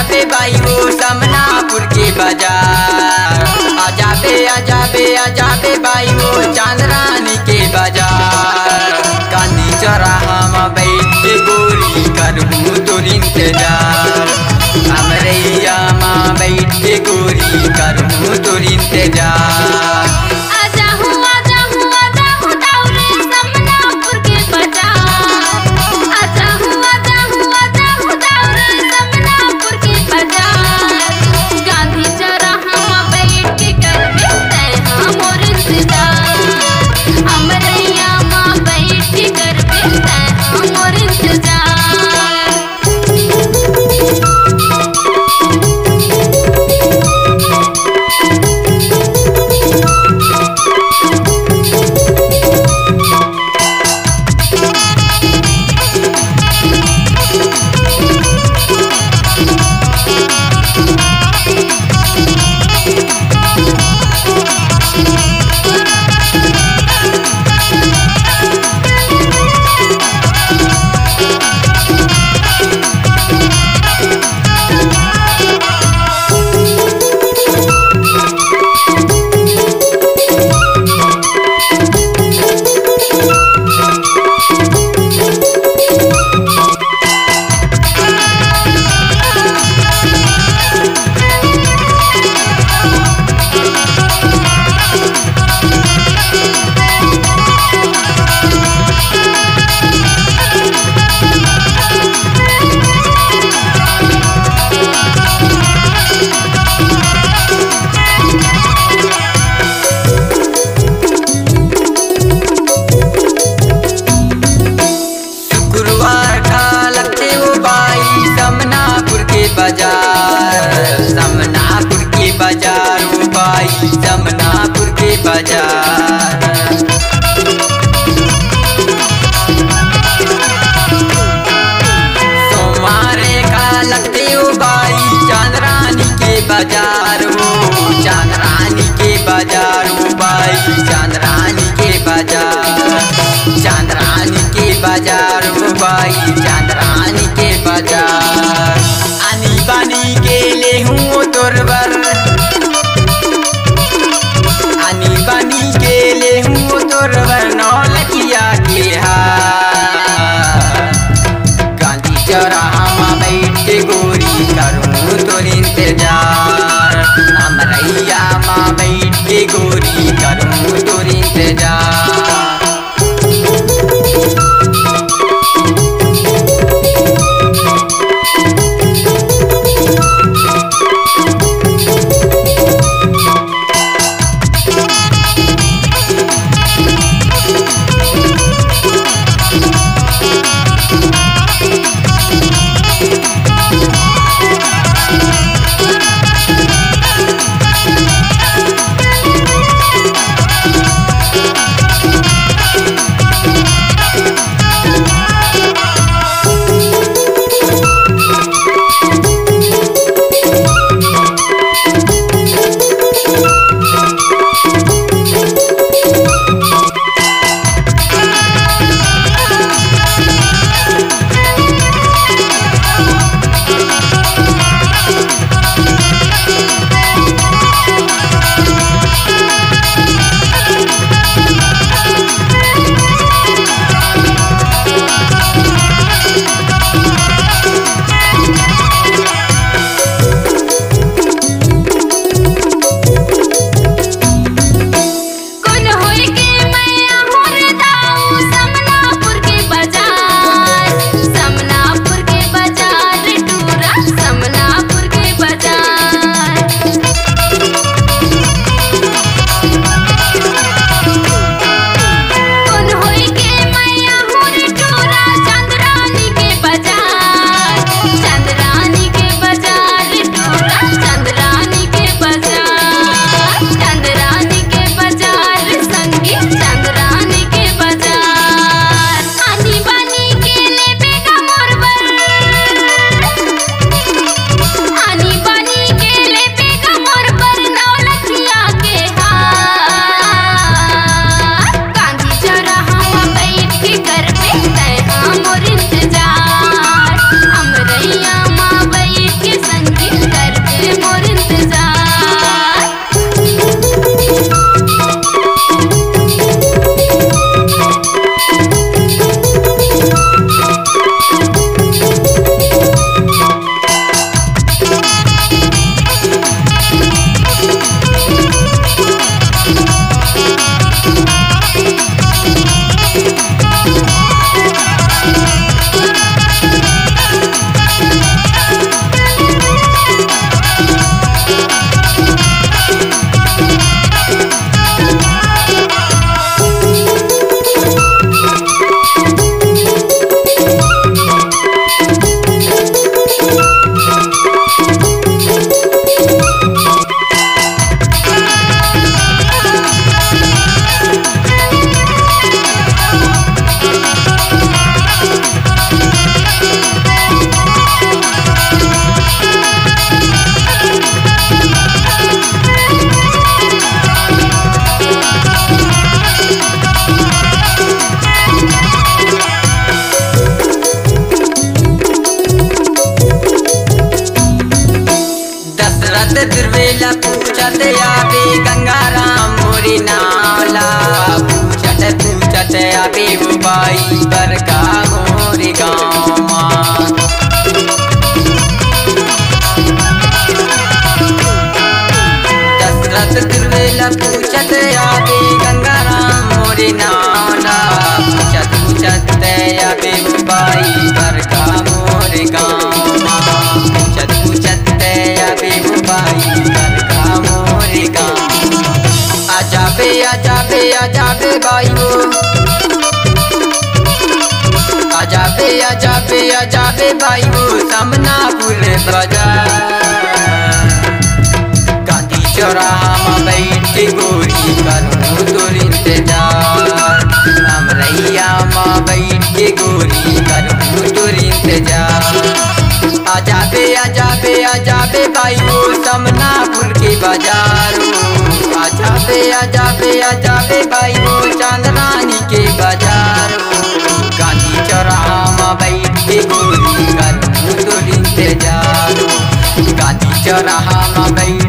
बे बाई वो समनापुर के बाजार। आजा बे बाई वो चांदरानी के बाजार। गांधी चौराहा में बैठ के गोरी करूँ तोर इंतजार। अमरैया माँ बैठ के गोरी करूँ तोर इंतजार। समनापुर के बाजार ओ बाई समनापुर के बाजार। सोमारे का लगते ओ बाई चांदरानी के बाजार। ओ चांदरानी के बाजार ओ बाई चांदरानी के बाजार। चांदरानी के बाजार ओ बाई चांदरानी के बाजार। आनी बानी के ले हूँ तोरबर। आनी बानी के ले हूँ तोरबर नौलखिया के हार। गांधी चौराहा में बैठ के गोरी करूँ तोर इंतजार। अमरैया में बैठ के गोरी करूँ तोर इंतजार। दुर्वेला पूछत आवे गंगाराम मोरी नावला पूछत पूछत आवे वो बाई बरका मोरी गाँव दशरथ दुर्वेला पूछत आवे गंगाराम मोरी नावला पूछत पूछत आवे वो बाई बरका मोरी गाँव पूछत पूछत आवे वो बाई बरका मोरी गाँव आजाबे आजाबे आजाबे बाई वो आजाबे आजाबे आजाबे बाई वो समनापुर बाजार गांधी चौराहा में बैठ गोरी करूँ तोर इंतजार अमरैया में बैठ गोरी करूँ तोर इंतजार आजाबे आजाबे आजाबे बाई वो समनापुर के बाजार आजाबे आजाबे आजाबे बाई वो चांदरानी के बाजार गांधी चौराहा में बैठ गोरी करूँ तोर इंतजार गांधी चौराहा में बैठ